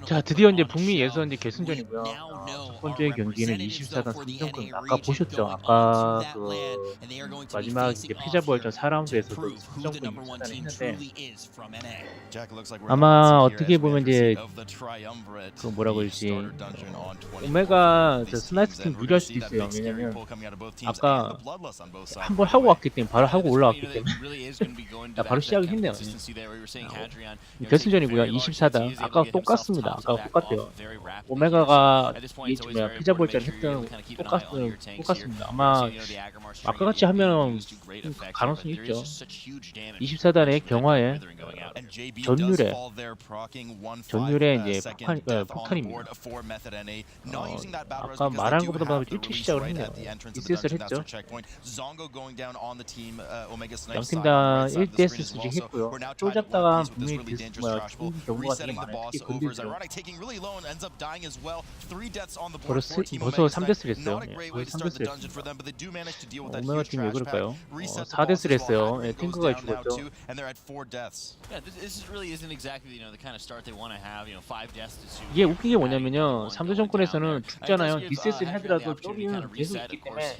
자, 드디어 이제 북미 예선 이제 결승전이고요. 첫 번째 경기는 24단 3점권. 아까 보셨죠? 아까 그 마지막 이제 패자부활전 4라운드에서도 3점권 24단을 했는데 아마 어떻게 보면 이제 그 뭐라고 그러지 오메가 저 스나이스 팀 유리할 수도 있어요. 왜냐면 아까 한 번 하고 왔기 때문에 바로 하고 올라왔기 때문에 바로 시작을 했네요. 결승전이고요. 24단 아까 똑같습니다. 아까 똑같아요. 오메가가 이 뭐야 패자부활전 했던 똑같습니다. 아마 아까 같이 하면 가능성이 있죠. 24단의 경화에 전율에 이제 폭탄입니다. 아까 말한 것보다 일찍 시작을 했네요. DCS를 했죠. 양팀 다 1대 수직 했고요. 쫄잡다가 분명히 죽은 경우가 되게 많아요. 특히 근딜죠. 벌써 3대스를 했어요. 거의 3대스를 했습니다. 오메가 팀이 왜 그럴까요? 4대스를 했어요. 탱크가 죽었죠. 이게 웃긴 게 뭐냐면요. 3대 정권에서는 죽잖아요. 디스를 하더라도 쫄이는 계속 있기 때문에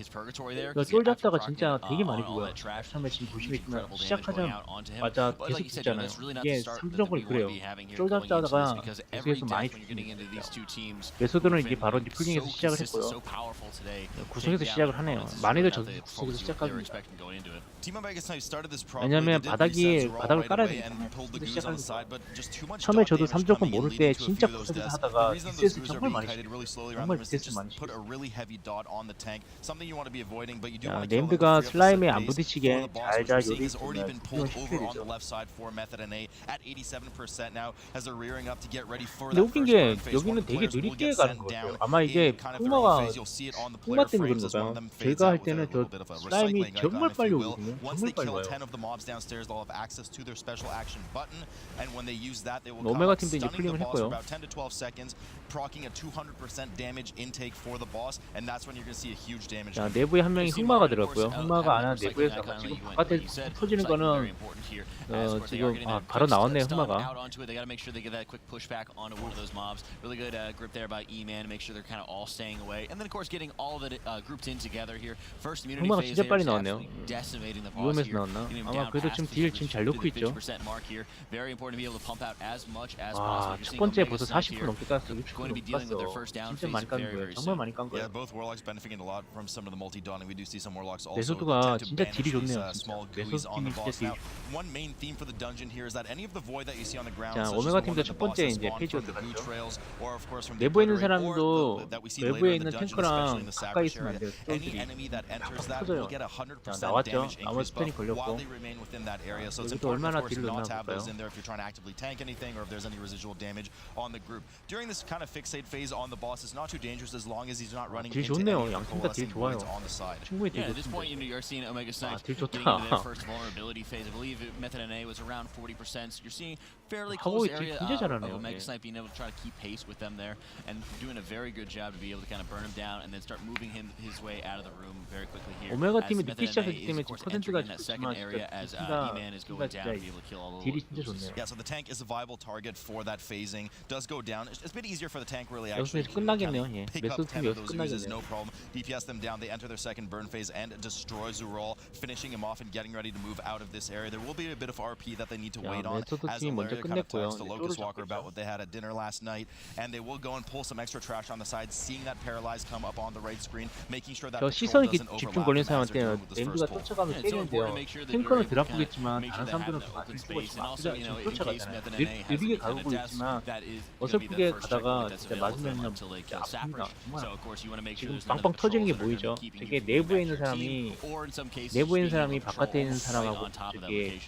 쫄 잡다가 진짜 되게 많이 죽어요. 처음에 지금 보시겠지만 시작하자마자 계속 죽잖아요. 이게 3대 정권이 그래요. 쫄 잡다가 계속해서 많이 죽습니다. 메소드는 이제 바로 디플링에서 시작을 했고요. 구석에서 시작을 하네요. 많이들 저기 구석에서 시작합니다. 왜냐면 바닥을 깔아야 되기 때문에 시작하는 거예요. 처음에 저도 3조건 모를 때 진짜 구석에서 하다가 DCS 정말 많이 정말 DCS 많이 자, 네임드가 슬라임에 안 부딪히게 잘 요리 있으면 시켜야 되죠. 근데 웃긴 게 여기는 되게 느리게 가는 것 같아요. 아마 이게 흑마 때문에 그런 거예요. 제가 할 때는 저 슬라임이 정말 빨리 오거든요. 정말 빨리 와요. 오메가 팀도 이제 클릭을 했고요. 자, 내부에 한 명이 흑마가 들어갔고요. 흑마가 안 한 내부에서 지금 바깥에 터지는 거는 지금 바로 나왔네요. 흑마가. 흑마가 진짜 빨리 나왔네요. UM에서 나왔나? 아마 그래도 지금 딜 지금 잘 넣고 있죠. 첫 번째 벌써 40% 넘게 깠어. 60% 넘게 깠어. 진짜 많이 깐 거예요. 정말 많이 깐 거예요. 메소드가 진짜 딜이 좋네요. 메소드 팀이 진짜 자, 오메가 팀도 첫 번째 이제 페이지로 들어갔죠. 내부에 있는 사람도 외부에 있는 탱크랑 가까이 있으면 안 돼요. 쫄들이 터져요. 자, 나왔죠. 나머지 스턴이 걸렸고 여기도 얼마나 딜을 넣나 볼까요? 딜 좋네요. 양팀 다 딜 좋아요. 충분히 딜 좋습니다. 딜 좋다. 하고 딜 진짜 잘하네요. 오메가 팀이 늦게 시작했기 때문에 지금 퍼센트가 좋지만 진짜 딜이 진짜 좋네요. 여기서 이제 끝나겠네요. 예. 메소드 팀이 여기서 끝나겠네요. 메소드 팀이 먼저 끝냈고요. 저 시선이 집중 걸린 사람한테는 램드가 쫓아가면 때리는데요. 탱커는 덜 아프겠지만 다른 사람들은 같은 스포가 지금 쫓아가잖아요. 느리게 가고 있지만 어설프게 가다가 진짜 맞으면 진짜 아픕니다. 정말 지금 빵빵 터지는 게 보이죠? 이게 내부에 있는 사람이 바깥에 있는 사람하고 되게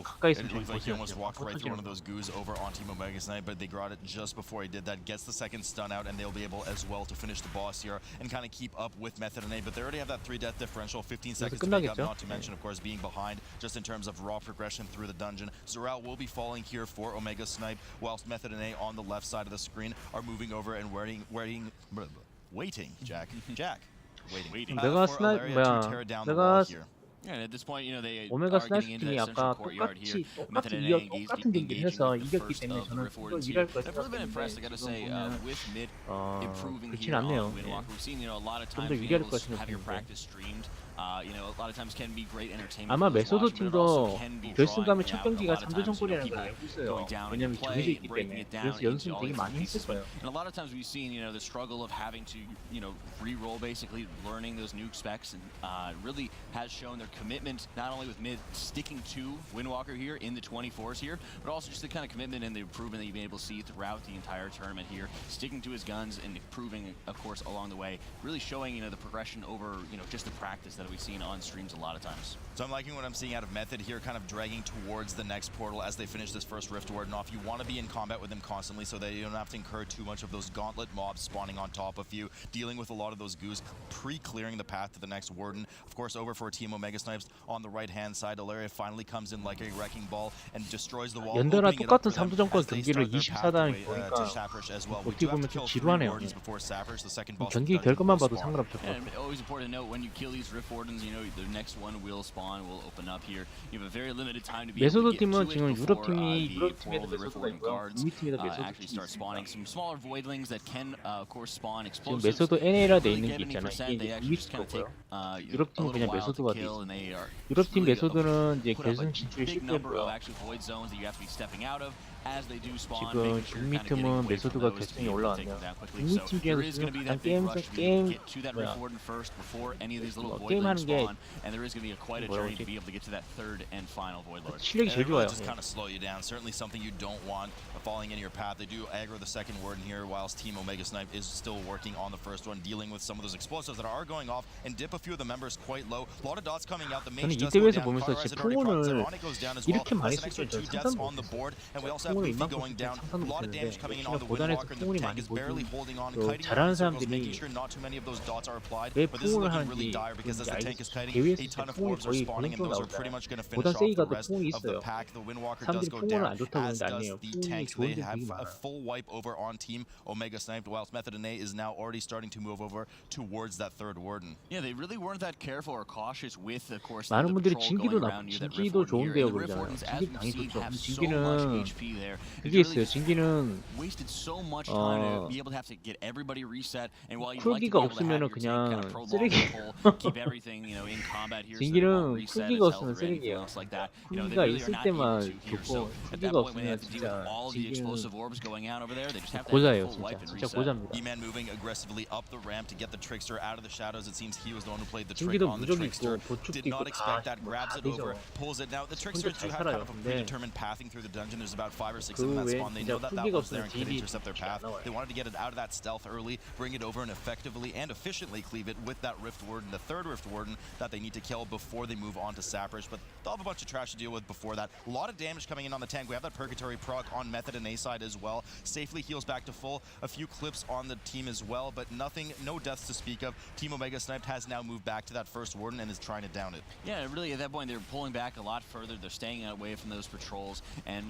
가까이 있으면 좀 보세요. almost walked right through one of those goos over on Team OMEGASNIPED, but they got it just before he did that. Gets the second stun out, and they'll be able as well to finish the boss here and kind of keep up with Method and A. But they already have that 3-death differential, 15 seconds to pick up, not to mention, of course, being behind just in terms of raw progression through the dungeon. Zoral will be falling here for OMEGASNIPED, whilst Method and A on the left side of the screen are moving over and waiting. Jack, waiting. 내가 스나이퍼 뭐야? 내가 오메가 스나이프 팀이 아까 똑같은 경기를 해서 이겼기 때문에 저는 좀 더 유리할 것 생각했는데 지금 보면 그렇진 않네요. 네. 좀 더 유리할 것 생각했는데 아마 메소드 팀도 결승 가면 첫 경기가 3대0골이라는 걸 알고 있어요. 왜냐면 정해져 있기 때문에. 그래서 연습 되게 많이 했을 거예요. And a lot of times we've seen, the struggle of having to, re-roll basically, learning those new specs, and really has shown their commitment not only with mid sticking to Windwalker here in the 24s here, but also just the kind of commitment and the improvement that you've been able to see throughout the entire tournament here, sticking to his guns and improving, of course, along the way, really showing, the progression over, just the practice that we've seen on streams a lot of times. So I'm liking what I'm seeing out of Method here, kind of dragging towards the next portal as they finish this first Rift Warden off. You want to be in combat with them constantly so that you don't have to incur too much of those gauntlet mobs spawning on top of you, dealing with a lot of those goos, pre-clearing the path to the next Warden. Of course, over for Team OMEGASNIPED on the right-hand side, Alaria finally comes in like a wrecking ball and destroys the wall. 연달아 똑같은 3두전권 경기를 24단 보니까 어떻게 보면 좀 지루하네요. 경기 결과만 봐도 상관없을 것 같아요. Always important to note when you kill these Rift Wardens, the next one will spawn, will open up here. You have a very limited time to be able to get to it before the portal of the Rift Warden guards actually start spawning some smaller voidlings that can, of course, spawn 지금 explosives. 메소드 NA라 돼 있는 게 있잖아요. 이게 이제 유닛 거고요. 유럽 팀은 그냥 메소드가 돼 있어요. 유럽 팀 메소드는 이제 결승 진출에 실패했고요. 지금 중미 팀은 메소드가 결승에 올라왔네요. 중미 팀 중에서 지금 가장 게임하는 게 뭐라고 하지? 실력이 제일 좋아요. Falling into your path, they do aggro the second warden here, whilst Team OMEGASNIPED is still working on the first one, dealing with some of those explosives that are going off and dip a few of the members quite low. A lot of dots coming out. The mage does go down. 보면서 Kara has 제 already caught. 풍운을 Zeroni goes down as well. 이렇게 많이 That's an 쓸 extra 줄 2 deaths 상상도 on the 못했어요. board, and we also have 풍운을 Luffy 이만큼 going down. A lot of damage coming in on the 고단에서 Windwalker. The 풍운이 tank 많이 is barely 보지 holding on, 또 kiting 잘하는 around the circles, making 사람들이 sure not too many of those dots are applied. 왜 But this is 풍운을 looking really 하는지 dire because as the tank is kiting, 대회에서 a ton of 풍운이 orbs are 거의 spawning, and those are 나오잖아요. pretty much going to finish 보다 off the 세이가도 rest 풍운이 of the 있어요. pack. The Windwalker 사람들이 does go 풍운을 down, 안 좋다고 as 하는데 does 아니에요. the 풍운이 tanks. 좋은 They 데 have 되게 a 많아요. full wipe over on Team OMEGASNIPED, whilst Method and A is now already starting to move over towards that third warden. Yeah, they really weren't that careful or cautious with, of course, 많은 the 분들이 patrol 진기도 going around near that Rift 진기도 Warden here. 좋은데요 And the Rift 그러잖아요. Wardens, as 진기 we've 당연히 seen, 좋죠. have so much 진기는 HP there. 그게 있어요. 진기는 Wasted so much time to be able to have to get everybody reset, and while you'd like to be 쿨기가 able to have 없으면은 your tank kind of 그냥 prolong 쓰레기. the pull, keep everything, in combat here, so that it won't 진기는 reset 쿨기가 its 없으면 health or anything 쓰레기예요. else like that. They 쿨기가 really are 있을 not 때만 able to here. 좋고 So at that 쿨기가 point, when they 없으면 have to deal with 진짜 all the 진기는 explosive orbs going out over there, they just have to have a 고자예요. full wipe and 진짜 reset. 고자입니다. E-Man moving aggressively up the ramp to get the Trickster out of the shadows. It seems he was the one who played the trick 진기도 on the 무적이 Trickster. 있고 보축도 Did 있고 not expect that. 다 Grabs it 되죠. over, pulls it. Now the Tricksters 잘 do have kind 살아요. of a 근데 predetermined pathing through the dungeon. There's about 5 or 6 of them that 그 외에 spawn. They 진짜 know that that 쿨기가 was there and 없으면 could 딜이 intercept their path. 나와요. They wanted to get it out of that stealth early, bring it over and effectively and efficiently cleave it with that Rift Warden, the third Rift Warden that they need to kill before they move on to Sappers. But they'll have a bunch of trash to deal with before that. A lot of damage coming in on the tank. We have that Purgatory proc on Method and A side as well. Safely heals back to full. A few clips on the team as well, but nothing, no deaths to speak of. Team OMEGASNIPED has now moved back to that first Warden and is trying to down it. Yeah, really at that point they're pulling back a lot further. They're staying away from those patrols, and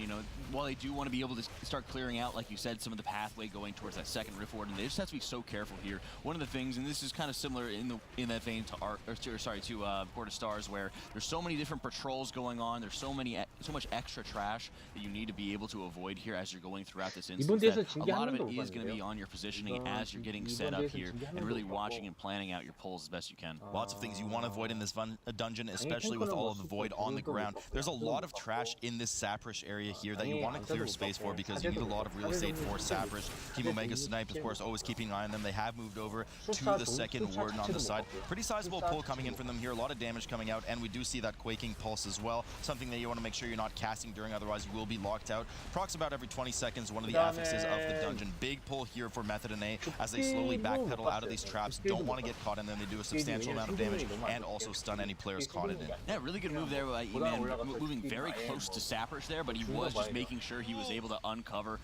while they do want to be able to start clearing out, like you said, some of the pathway going towards that second Rift Warden, they just have to be so careful here. One of the things, and this is kind of similar in that vein to Port of Stars, where there's so many different patrols going on. There's so much extra trash that you need to be able to avoid here as you're going throughout this instance. That a lot of it is going to be on your positioning as you're getting set up here, and really watching and planning out your pulls as best you can. Lots of things you want to avoid in this dungeon, especially with all of the void on the ground. There's a lot of trash in this Saprish area here that you want to clear space for because you need a lot of real estate for Saprish. Team OMEGASNIPED, of course, always keeping an eye on them. They have moved over to the second Warden on the side. Pretty sizable pull coming in from them here. A lot of damage coming out, and we do see that Quaking Pulse as well. Something that you want to make sure you're not casting during, otherwise you will be locked out. Procs about every 20 seconds, one of the affixes of the dungeon. Big pull here for Method and A as they slowly backpedal out of these traps. Don't want to get caught in them. They do a substantial amount of damage and also stun any players caught in it. Yeah, really good move there by E-Man, moving very close to Sappers there, but he was just making sure he was able to uncover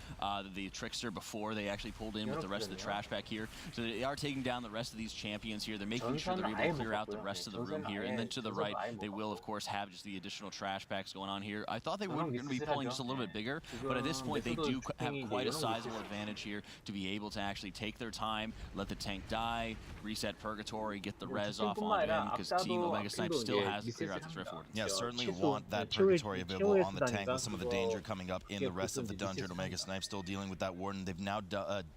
the Trickster before they actually pulled in with the rest of the trash back here. So they are taking down the rest of these champions here. They're making sure they're able to clear out the rest of the room here. And then to the right, they will, of course, have just the additional trash packs going on here. I thought they were going to be pulling just a little bit bigger, but at this point, they do have quite a sizable advantage here to be able to actually take their time, let the tank die, reset Purgatory, get the res off onto him, because Team OMEGASNIPED still has to clear out this Rift Warden. Yeah, certainly want that Purgatory available on the tank with some of the danger coming up in the rest of the dungeon. OMEGASNIPED still dealing with that Warden. They've now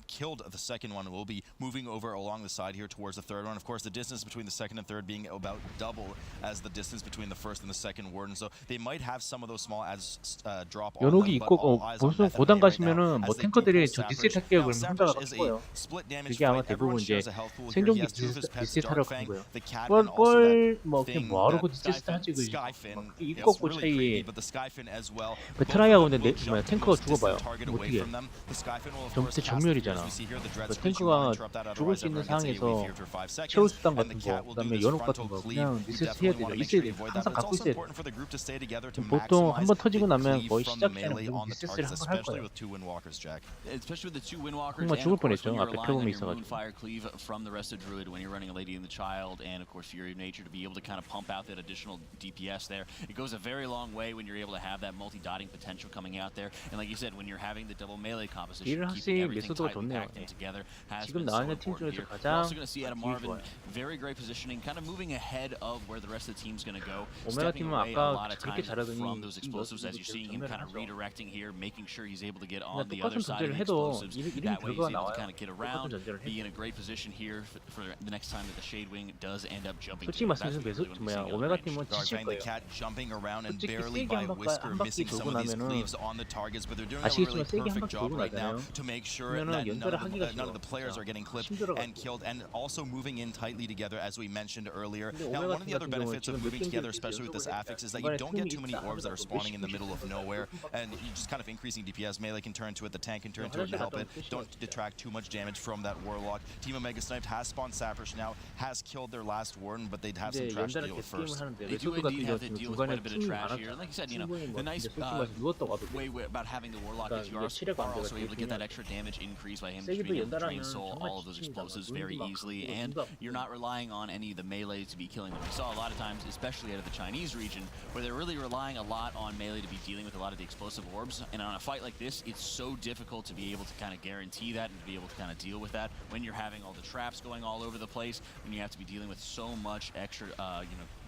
killed the second one. We'll be moving over along the side here towards the third one. Of course, the distance between the second and third being about double as the distance between the first and the second Warden. So they might have some of those small ads drop on 연옥이 them, but 있고 all eyes on 보통 Method 고단 right now 가시면은 뭐 as they do 탱커들이 pull 저 Sapphish. 디스 할게요 Now, 그러면 Sapphish 혼자가 is a 죽어요. split damage 이게 아마 fight. Everyone 대부분 이제 shares a health pool here. He 생존기 has two of his pets, 디스타라고 한 Darkfang, 거예요. the cat, and also that 뭐 그냥 thing, 뭐하러 그 that 디스타 하지 그 Skyfin. 입 It's 꺾고 really 차이에 creepy, but the Skyfin as well. 베트라이아 Both of 근데 them will jump the 탱커가 most distant 죽어봐요. target 뭐 away 어떻게 from them. The Skyfin will, of 좀 course, 밑에 cast the 전멸이잖아. fears. We see here the Dread 그 Screech will 탱커가 interrupt that, 죽을 otherwise 수 있는 everyone gets AoE 상황에서 here for 5 seconds. 채울 수단 And the 같은 cat 거, will do 그다음에 this 연옥 frontal 같은 거 cleave. 그냥 We 리셋 definitely 해야 want to 돼요. make 있어야 sure we 돼. avoid 항상 that, but it's 갖고 also 있어야 돼. important for the group to stay together to 보통 maximize 한번 터지고 the 나면 cleave 거의 from the 시작 전에 melee 무조건 on the 리셋을 targets, 한번 할 especially 거예요. with two Windwalkers, Jack. Especially with the two Windwalkers, 정말 and 죽을 of course 뻔했죠. when you're 앞에 relying on 표범이 your 있어가지고. Moonfire Cleave from the rest of Druid when you're running a Lady and the Child, and of course Fury of Nature to be able to kind of pump out that additional DPS there. It goes a very long way when you're able to have that multi-dotting potential coming out there. And like you said, when you're having the double melee composition, 딜은 keeping 확실히 everything 메소드가 tightly 좋네요. packed in together has 지금 been so 나와 있는 팀 important 중에서 here. We're 가장 also going to see out of 딜이 Marvin, 좋아요. very great positioning, kind of moving ahead of where the rest of the team's going to go. 오메가 Stepping 팀은 away a 아까 lot of 그렇게 times 잘하더니 from those explosives as 이거 you're seeing him kind of 전멸을 하죠. redirecting here, making sure he's able to get 그냥 on the other 똑같은 side of 전제를 the 해도 explosives. 이름이 That way he's 결과가 able to 나와요. kind of get 똑같은 around, 전제를 be in 해도. a great position here for the next time that the Shade Wing does end up jumping. 솔직히 말씀드리면 오메가 팀은 지칠 Darkfang the 거예요. cat jumping around and 솔직히 barely 세게 by 한 a whisker 바퀴 missing some 돌고 of these 나면은 cleaves on the targets, but they're doing a really 아시겠지만 세게 한 perfect 바퀴 job 돌고 right now 나잖아요. to make sure 그러면은 that 연달아 하기가 none of the 싫어. players are getting clipped 힘들어가지고. and killed, and also moving in tightly together as we mentioned earlier. 근데 Now, 오메가 one of the 팀 other 같은 경우는 benefits of 지금 몇 moving together, 경기 especially with this 연속으로 affix, is that 이번에 you don't get too 틈이 many 있다 orbs that are 하더라도 spawning in the 몇십 middle of 씩 nowhere, and you just kind of increasing DPS. Melee can turn to it, the tank can turn to it and help it. Don't detract too much damage from that Warlock. Team OMEGASNIPED has spawned Sapphish now, has killed their last Warden, but they'd have some 근데 trash to 연달아 deal with 게임을 first. 하는데 They do 메소드 같은 indeed have to 경우 deal with quite 중간에 a bit of 팀이 trash 많았죠. here. And like you said, you know, 충분히 뭐 the nice 솔직히 말해서 누웠다고 하도 way about having the Warlock is you 그러니까 이게 치레가 안 are also 돼가지고 able to get that 중요하죠. extra damage increase by him just 세기도 being able to 연달아면 drain soul 정말 all of those 지칩니다. explosives 눈도 very 막 easily, 아프고 and 눈도 아프고. you're not relying on any of the melees to be killing them. We saw a lot of times, especially out of the Chinese region, where they're really relying a lot on melee to be dealing with a lot of the explosive orbs. And on a fight like this, it's so difficult to be able to kind of guarantee that and to be able to kind of deal with that when you're having all the traps going all over the place, when you have to be dealing with so much extra,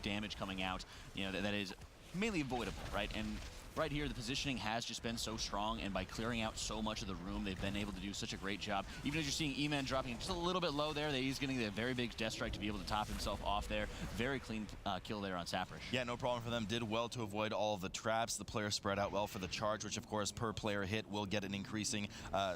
damage coming out, that is mainly avoidable, right? And right here, the positioning has just been so strong, and by clearing out so much of the room, they've been able to do such a great job. Even as you're seeing E-Man dropping just a little bit low there, he's getting a very big death strike to be able to top himself off there. Very clean kill there on Sapphish. Yeah, no problem for them. Did well to avoid all of the traps. The player spread out well for the charge, which of course per player hit will get an increasing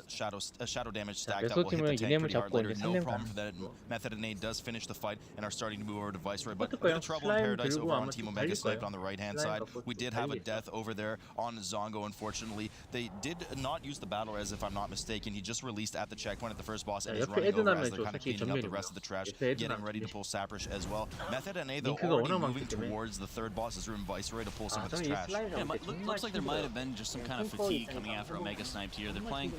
shadow damage stack that will hit the tank pretty hard later. No problem for that. Method and A does finish the fight and are starting to move over to Viceroy, but a bit of trouble in Paradise over on Team OMEGASNIPED on the right-hand side. We did have a death over there on Zongo. Unfortunately, they did not use the battle res, if I'm not mistaken. He just released at the checkpoint at the first boss and is running over as they're kind of cleaning up the rest of the trash, getting ready to pull Sapphish as well. Method and A, though, already moving towards the third boss's room, Viceroy, to pull some of this trash. Yeah, looks like there might have been just some kind of fatigue coming after OMEGASNIPED here. They're playing,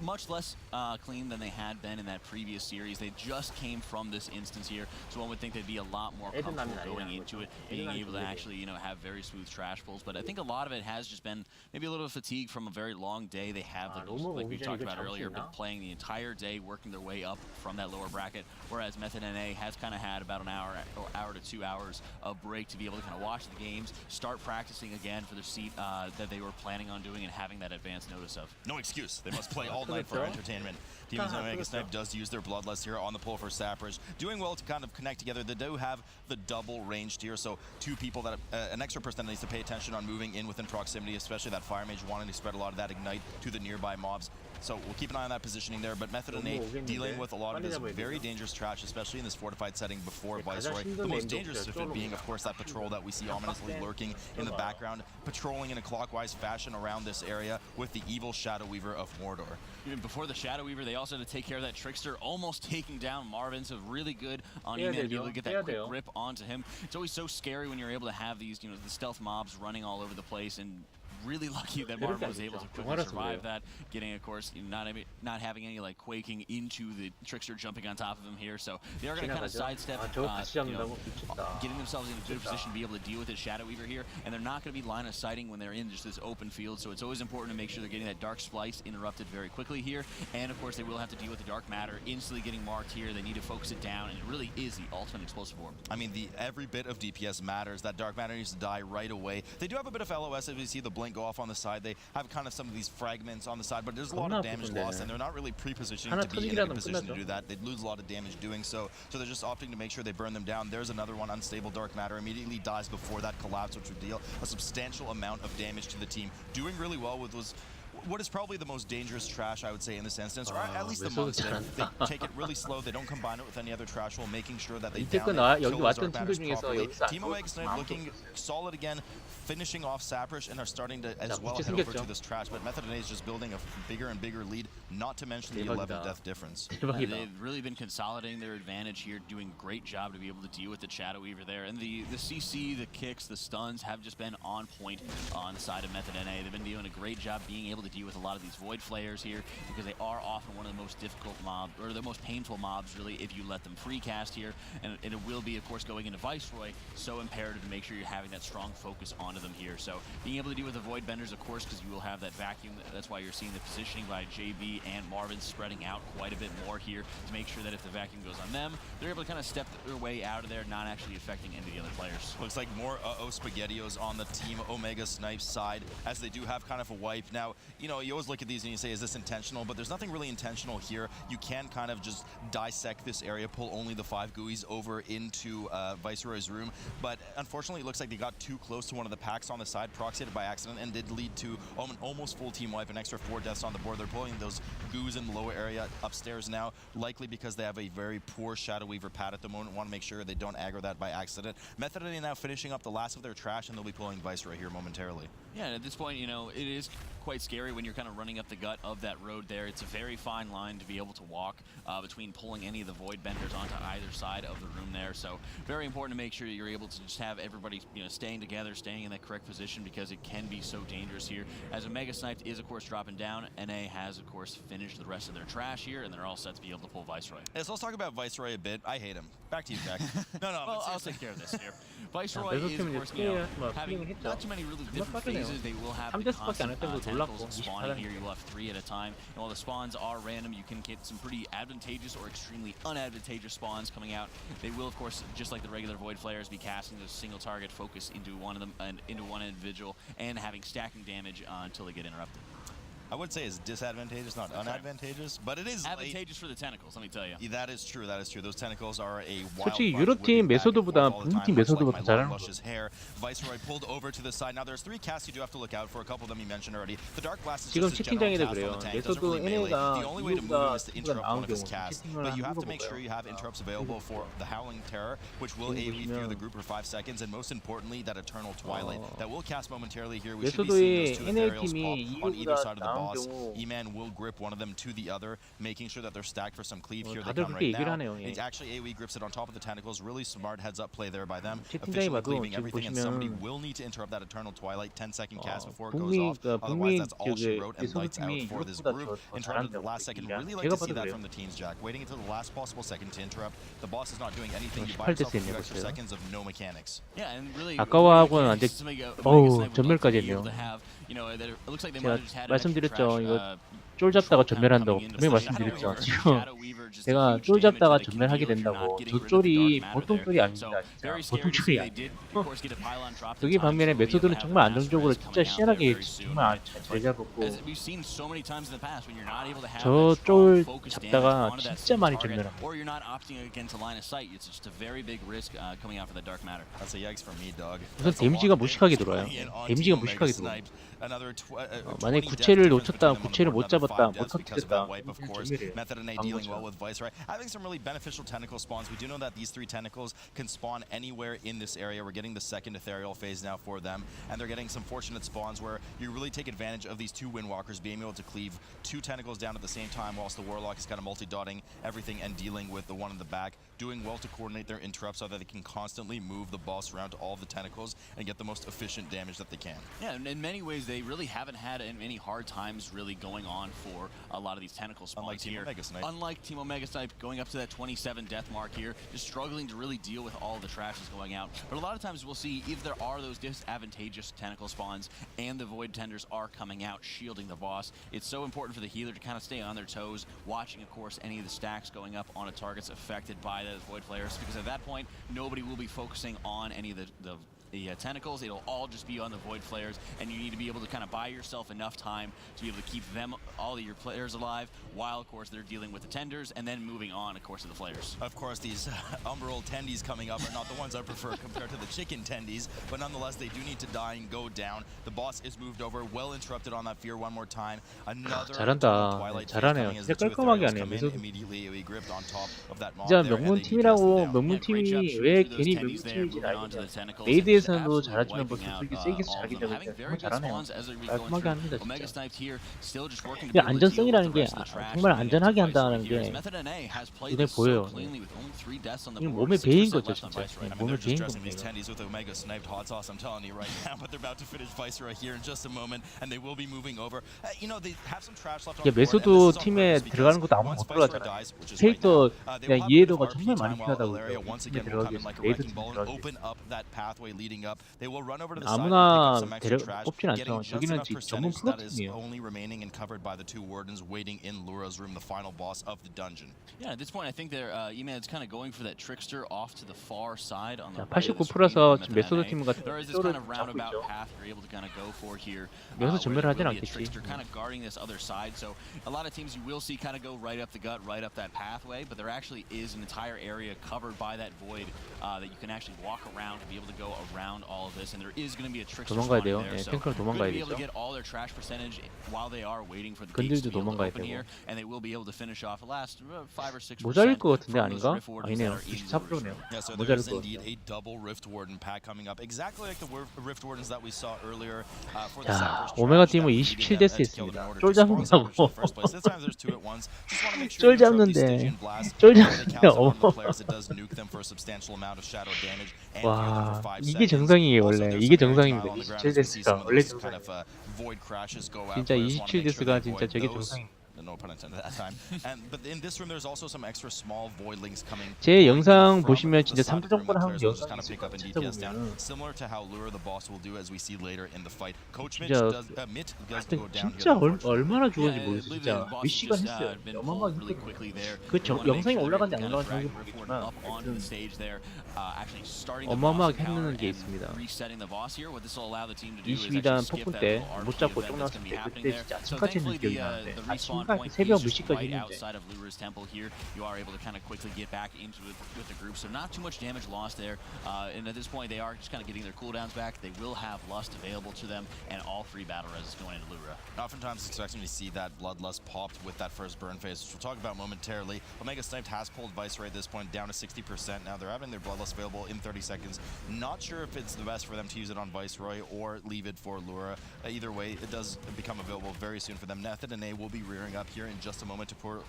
much less clean than they had been in that previous series. They just came from this instance here, so one would think they'd be a lot more comfortable going into it, being able to actually, have very smooth trash pulls. But I think a lot of it has just been maybe a little bit of fatigue from a very long day. They have, like we talked about earlier, been playing the entire day, working their way up from that lower bracket, whereas Method NA has kind of had about an hour to 2 hours of break to be able to kind of watch the games, start practicing again for their seat that they were planning on doing and having that advance notice of. No excuse. They must play all night for entertainment. Team OMEGASNIPED does use their Bloodlust here on the pull for Sapphish. Doing well to kind of connect together. They do have the double ranged here, so two people that an extra person that needs to pay attention on moving in within proximity, especially that Fire Mage wanting to spread a lot of that Ignite to the nearby mobs. So we'll keep an eye on that positioning there, but Method and A dealing with a lot of this very dangerous trash, especially in this fortified setting before Viceroy. The most dangerous of it being, of course, that patrol that we see ominously lurking in the background, patrolling in a clockwise fashion around this area with the evil Shadow Weaver of Mordor. Even before the Shadow Weaver, they also had to take care of that Trickster, almost taking down Marvin, so really good on E-Man to be able to get that quick grip onto him. It's always so scary when you're able to have these, the stealth mobs running all over the place and really lucky that Marvin was able to quickly survive that, getting, of course, not having any like quaking into the Trickster jumping on top of him here. So they are going to kind of sidestep, getting themselves in a good position to be able to deal with his Shadow Weaver here, and they're not going to be line of sighting when they're in just this open field. So it's always important to make sure they're getting that Dark Splice interrupted very quickly here, and of course they will have to deal with the Dark Matter instantly getting marked here. They need to focus it down, and it really is the ultimate explosive orb. I mean, every bit of DPS matters. That Dark Matter needs to die right away. They do have a bit of LOS as we see the blink go off on the side. They have kind of some of these fragments on the side, but there's a lot of damage lost, and they're not really pre-positioning to be in a good position to do that. They'd lose a lot of damage doing so, so they're just opting to make sure they burn them down. There's another one, Unstable Dark Matter, immediately dies before that collapse, which would deal a substantial amount of damage to the team. Doing really well with what is probably the most dangerous trash, I would say, in this instance, or at least the monks. They take it really slow. They don't combine it with any other trash while making sure that they down it, kill those Dark Matters properly. Team OMEGASNIPED looking solid again, finishing off Saprish, and are starting to as well head over to this trash. But method_NA is just building a bigger and bigger lead, not to mention the 11 death difference. They've really been consolidating their advantage here, doing a great job to be able to deal with the Shadow Weaver there. And the CC, the kicks, the stuns have just been on point on the side of method_NA. They've been doing a great job being able to deal with a lot of these Void Flayers here, because they are often one of the most difficult mobs, or the most painful mobs, really, if you let them free cast here. And it will be, of course, going into Viceroy, so imperative to make sure you're having that strong focus onto them here. So being able to deal with the Void Benders, of course, because you will have that vacuum. That's why you're seeing the positioning by JB and Marvin spreading out quite a bit more here to make sure that if the vacuum goes on them, they're able to kind of step their way out of there, not actually affecting any of the other players. Looks like more Spaghettios on the Team OMEGASNIPED side, as they do have kind of a wipe. Now, you always look at these and you say, is this intentional? But there's nothing really intentional here. You can kind of just dissect this area, pull only the 5 GUIs over into Viceroy's room. But unfortunately, it looks like they got too close to one of the packs on the side, proxied it by accident, and did lead to an almost full team wipe, an extra 4 deaths on the board. They're pulling those GUIs in the lower area upstairs now, likely because they have a very poor Shadow Weaver pad at the moment. Want to make sure they don't aggro that by accident. method_NA now finishing up the last of their trash, and they'll be pulling Viceroy here momentarily. Yeah, and at this point, it is quite scary when you're kind of running up the gut of that road there. It's a very fine line to be able to walk between pulling any of the Void Benders onto either side of the room there. So very important to make sure you're able to just have everybody staying together, staying in that correct position, because it can be so dangerous here. As OMEGASNIPED is, of course, dropping down, NA has, of course, finished the rest of their trash here, and they're all set to be able to pull Viceroy. Yeah, so let's talk about Viceroy a bit. I hate him. Back to you, Jack. No, well, I'll take care of this here. Viceroy is, of course, having not too many really different phases. They will have the constant tentacles spawning here. You will have 3 at a time. And while the spawns are random, you can get some pretty advantageous or extremely unadvantageous spawns coming out. They will, of course, just like the regular Void Flayers, be casting a single target focus into one of them and into one individual, and having stacking damage until they get interrupted. I would say it's disadvantageous, not unadvantageous, but it is advantageous for the tentacles, let me tell you. That is true. That is true. Those tentacles are a wild 솔직히 유럽팀 메소드보다 북팀 메소드가 더 잘하는 거죠. Viceroy pulled over to the side. Now there's 3 casts you do have to look out for. A couple of them you mentioned already. The Dark Blast is 지금 just a general 채팅장에도 cast 그래요. on the tank. It 메소드 doesn't really melee. NA가 The only way to move him is to interrupt one of his 경우 casts. 채팅을 But you have to 한번 make sure you have interrupts available for the Howling Terror, which will AoE through the group for 5 seconds, and most importantly, that Eternal Twilight that will cast momentarily here. We should be seeing those 2 ethereals pop on either side of the boss. Will grip one of them to the other, making sure that they're stacked for some cleave. Here they come right now. It's actually AoE grips it on top of the tentacles. Really smart heads-up play there by them. Officially cleaving everything, and somebody will need to interrupt that Eternal Twilight 10-second cast before it goes off. Otherwise, that's all she wrote, and lights out for this group. Interrupted the last second. Really like to see that from the teams, Jack. Waiting until the last possible second to interrupt. The boss is not doing anything. You buy yourself a few extra seconds of no mechanics. Yeah, and really, 아까워하고는 안 돼. 어우, 전멸까지 했네요. 제가 말씀드렸죠. 이거 쫄 잡다가 전멸한다고 분명히 말씀드렸죠. 지금 제가 쫄 잡다가 전멸하게 된다고. 저 쫄이 보통 쫄이 아닙니다. 진짜 보통 쫄이 아니에요. 여기 반면에 메소드는 정말 안정적으로 진짜 시원하게 정말 잘 잡았고, 저 쫄 잡다가 진짜 많이 전멸합니다. 우선 데미지가 무식하게 들어와요. 데미지가 무식하게 들어와요. 만약에 구체를 놓쳤다, 구체를 못 잡았다, 못 터뜨렸다. method_NA dealing well with Viceroy, having some really beneficial tentacle spawns. We do know that these 3 tentacles can spawn anywhere in this area. We're getting the second ethereal phase now for them, and they're getting some fortunate spawns where you really take advantage of these 2 Windwalkers being able to cleave 2 tentacles down at the same time, whilst the Warlock is kind of multi-dotting everything and dealing with the one in the back. doing well to coordinate their interrupts so that they can constantly move the boss around to all of the tentacles and get the most efficient damage that they can. Yeah, and in many ways, they really haven't had any hard times really going on for a lot of these tentacle spawns here. Unlike Team OMEGASNIPED going up to that 27 death mark here, just struggling to really deal with all the trash that's going out. But a lot of times we'll see if there are those disadvantageous tentacle spawns and the Void Tenders are coming out, shielding the boss, it's so important for the healer to kind of stay on their toes, watching, of course, any of the stacks going up on a targets affected by those Void Flares, because at that point, nobody will be focusing on any of the tentacles. It'll all just be on the Void Flares, and you need to be able to kind of buy yourself enough time to be able to keep them, all of your players alive, while, of course, they're dealing with the tenders, and then moving on, of course, to the flares. Of course, these Umbral tendies coming up are not the ones I prefer compared to the chicken tendies, but nonetheless, they do need to die and go down. The boss is moved over, well interrupted on that fear one more time. Another 잘한다. 잘하네요. 진짜 깔끔하게 하네요. immediately we gripped on top of that mob 진짜 there, and they 명문팀이라고 contested down. 명문팀이 왜 괜히 명문팀인지 알겠네요. 메이드에서도 잘하지만 뭐 솔직히 세계에서 자기 때문에 정말 잘하네요. 깔끔하게 합니다 진짜. 근데 안전성이라는 게 정말 안전하게 한다는 게 눈에 보여요. 이건 몸에 배인 거죠 진짜. 몸에 배인 겁니다. These tendies with OMEGASNIPED hot sauce, I'm telling you right now, but they're about to finish Viceroy here in just a moment, and they will be moving over. You know, they have some trash left on the board, 메소드 팀에 들어가는 것도 아무도 못 들어가잖아요. 캐릭터 그냥 이해도가 정말 많이 필요하다고 그래요. 팀에 들어가기 위해서 메이드 팀에 들어가기 위해서. 아무나 뽑진 않죠. 저기는 전문 프로팀이에요. Yeah, at this point, I think they're EMED's kind of going for that trickster off to the far side on the 89%라서 지금 메소드 팀 같은 there is this kind of roundabout path you're able to kind of go for here. 여기서 전멸을 하진 않겠지. Trickster kind of guarding this other side, so a lot of teams you will see kind of go right up the gut, right up that pathway, but there actually is an entire area covered by that void that you can actually walk around to be able to go around all of this, and there is going to be a trickster 도망가야 spawning 돼요. there, so 탱크로 도망가야 be able to 되죠. get all their trash percentage while they are waiting for the gates to be able to open here, and they will be able to finish off the last 5 or 6%. 모자랄 것 같은데 아닌가? 아니네요. 94%네요. Yeah, so 모자랄 there's 것 indeed 같아요. a double Rift Warden pack coming up, exactly like the Rift Wardens that we saw earlier for the 자, Sappers 오메가 trash 팀은 that we 27 needed 데스 that kill in 있습니다. order 쫄 to spawn 잡는다고. in the first place. This time there's two at once. Just want to make sure 쫄 you interrupt these 잡는데 Stygian blasts. 쫄 When they 잡는데 cast up on the flares, it does nuke them for a substantial amount of shadow damage and heal them for 5 이게 seconds. 정상이에요 Also, 원래. there's 이게 some very 정상입니다. trial on the ground 27 as we see some 데스가 of 원래 those kind 정상이에요. of void crashes go out. 진짜 Players wanna 27 make sure they 데스가 진짜 avoid 저게 those. 정상입니다. No pun intended that time. But in this room, there's also some extra small voidlings coming. 제 영상 from 보시면 the 진짜 side of the room 3부 정보를 that 하는 players will just 영상이 kind of pick up and 있어요. DPS down, 보면은 similar to how Lure the boss will do as we see later in the fight. Coach Mitch 진짜 does go down 진짜 here. 얼마나 죽었는지 모르겠어요. 진짜 몇 시간 했어요. 어마어마하게 했거든요. 그 영상이 올라간지 안 올라간지 모르겠지만 어마어마하게 했는 게 있습니다. 22단 폭풍 때 못 잡고 쫓나왔을 때 그때 진짜 아침까지 했는 기억이 나는데 아침까지 새벽 몇 시까지 했는데 Lura's temple here, you are able to kind of quickly get back into it with the group, so not too much damage lost there. And at this point, they are just kind of getting their cooldowns back. They will have Lust available to them, and all 3 battle reses going into Lura. Oftentimes expecting to see that Bloodlust popped with that first burn phase, which we'll talk about momentarily. OMEGASNIPED has pulled Viceroy at this point down to 60%. Now they're having their Bloodlust available in 30 seconds. Not sure if it's the best for them to use it on Viceroy or leave it for Lura. Either way, it does become available very soon for them. Method and A will be rearing up here in just a moment to pull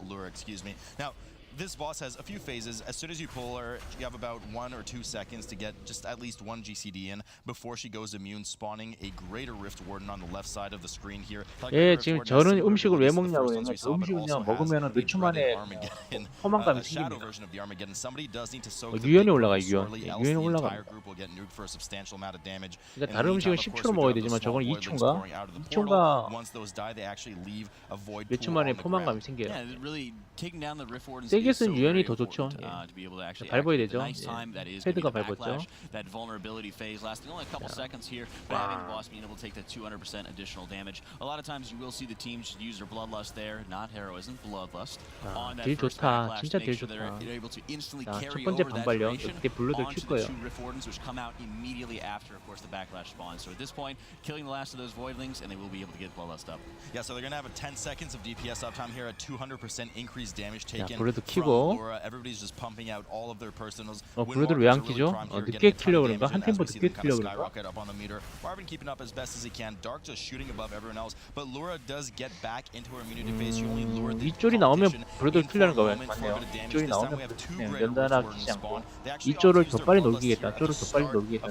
Lura, excuse me. Now, this boss has a few phases. As soon as you pull her, you have about 1 or 2 seconds to get just at least 1 GCD in before she goes immune, spawning a greater Rift Warden on the left side of the screen here. 예, 지금 저는 음식을 왜 먹냐고 그러면 저 음식을 그냥 먹으면 몇 초 만에 포만감이 생깁니다. 유연이 올라가요, 유연이 올라갑니다. 그러니까 다른 음식은 10초로 먹어야 되지만 저거는 2초인가? 2초인가 몇 초 만에 포만감이 생겨요. 세게 쓴 유연이 더 좋죠. 예. 밟아야 되죠. 예. 헤드가 밟았죠. 딜 좋다. 진짜 딜 좋다. 자, 첫 번째 반발력. 그때 블루들 킬 거예요. Yeah, so they're going to have a 10 seconds of DPS uptime here at 200% increased damage taken. 블루도 키고. 브루드를 왜 안 키죠? 늦게 키려고 그런가? 한 템포 늦게 키려고 그런가? 이 쫄이 나오면 브루드를 키려는 거예요. 맞네요. 이 쫄이 나오면 브루드를 연달아 키지 않고 이 쫄을 더 빨리 녹이겠다. 쫄을 더 빨리 녹이겠다.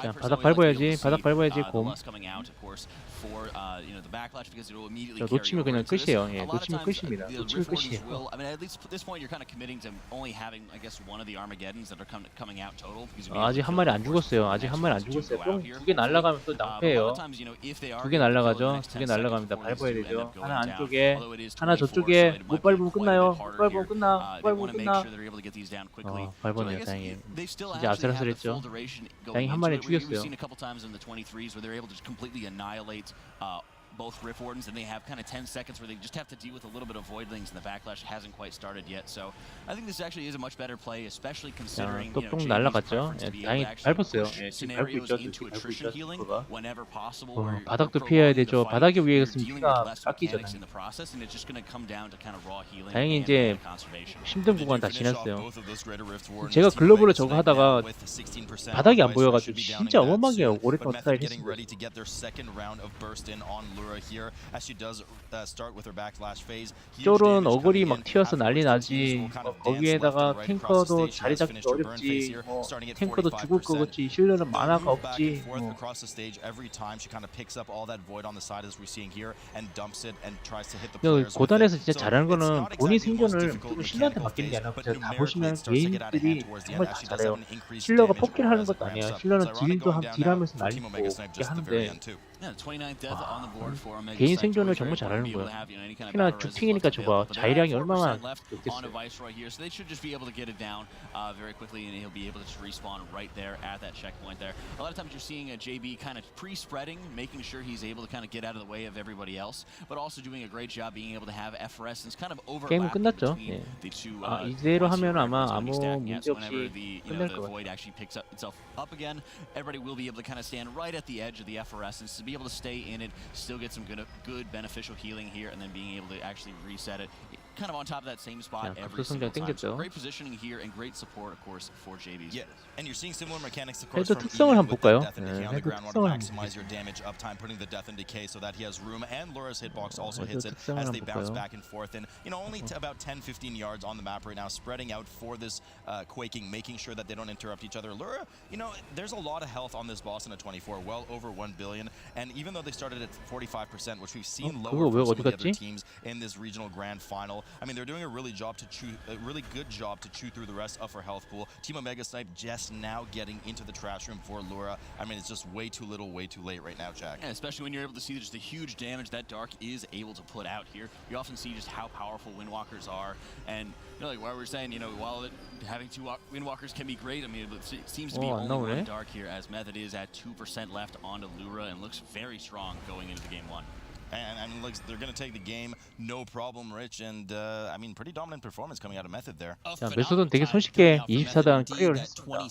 자, 바닥 밟아야지. 바닥 밟아야지. 곰. 자, 놓치면 그냥 끝이에요. 예, 놓치면 끝입니다. 놓치면 끝이에요. 아직 한 마리 안 죽었어요. 아직 한 마리 안 죽었어요. 뿅 두 개 날아가면 또 낭패예요. 두 개 날아가죠. 두 개 날아갑니다. 밟아야 되죠. 하나 안쪽에, 하나 저쪽에. 못 밟으면 끝나요. 못 밟으면 끝나. 못 밟으면 끝나. 밟았네요. 다행히. 진짜 아슬아슬했죠. 다행히 한 마리 죽였어요. Both Rift Wardens, and they have kind of 10 seconds where they just have to deal with a little bit of voidlings, and the backlash hasn't quite started yet. So I think this actually is a much better play, especially considering 또 날라갔죠. 예, 다행히 밟았어요. 예, 지금 밟고 있죠. 밟고 있죠. 친구가. 바닥도 피해야 되죠. 바닥에 위에 있으면 피가 깎이죠. 다행히 이제 힘든 구간 다 지났어요. 제가 글로벌로 저거 하다가 바닥이 안 보여가지고 진짜 어마어마하게 오랫동안 트라이를 했습니다. 쫄은 어글이 막 튀어서 난리 나지. 거기에다가 탱커도 자리 잡기 어렵지. 탱커도 죽을 거겠지. 힐러는 만화가 없지. 고단에서 진짜 잘하는 거는 본인 생존을 무조건 힐러한테 맡기는 게 아니라 다 보시면 개인들이 정말 다 잘해요. 힐러가 폭딜 하는 것도 아니에요. 힐러는 딜하면서 날리고 그렇게 하는데 개인 생존을 정말 잘하는 거예요. 특히나 주팅이니까 저봐 자이량이 얼마나 높겠어요. 게임은 끝났죠. 예. 이대로 하면 아마 아무 문제 없이 끝날 것 같아요. Be able to stay in it, still get some good beneficial healing here, and then being able to actually reset it kind of on top of that same spot every single time. So great positioning here and great support, of course, for JB's. Yeah, and you're seeing similar mechanics, of course, 헤드 특성을 한번 볼까요? on the ground to maximize your damage uptime, putting the death and decay so that he has room, and Lura's hitbox also hits it as they bounce back and forth, and only about 10-15 yards on the map right now, spreading out for this quaking, making sure that they don't interrupt each other. Lura, there's a lot of health on this boss in a 24, well over 1 billion, and even though they started at 45%, which we've seen lower for some of the other teams in this regional grand final, I mean, they're doing a really good job to chew through the rest of her health pool. Team OMEGASNIPED just now getting into the trash room for Lura. I mean, it's just way too little, way too late right now, Jack. Yeah, especially when you're able to see just the huge damage that Dark is able to put out here. You often see just how powerful Windwalkers are, and like what we were saying, while having two Windwalkers can be great, I mean, it seems to be only one Dark here, as Method is at 2% left onto Lura and looks very strong going into game one. And looks they're going to take the game, no problem, Rich, and I mean, pretty dominant performance coming out of Method there. 자, 메소드는 되게 손쉽게 24단 클리어를 했습니다.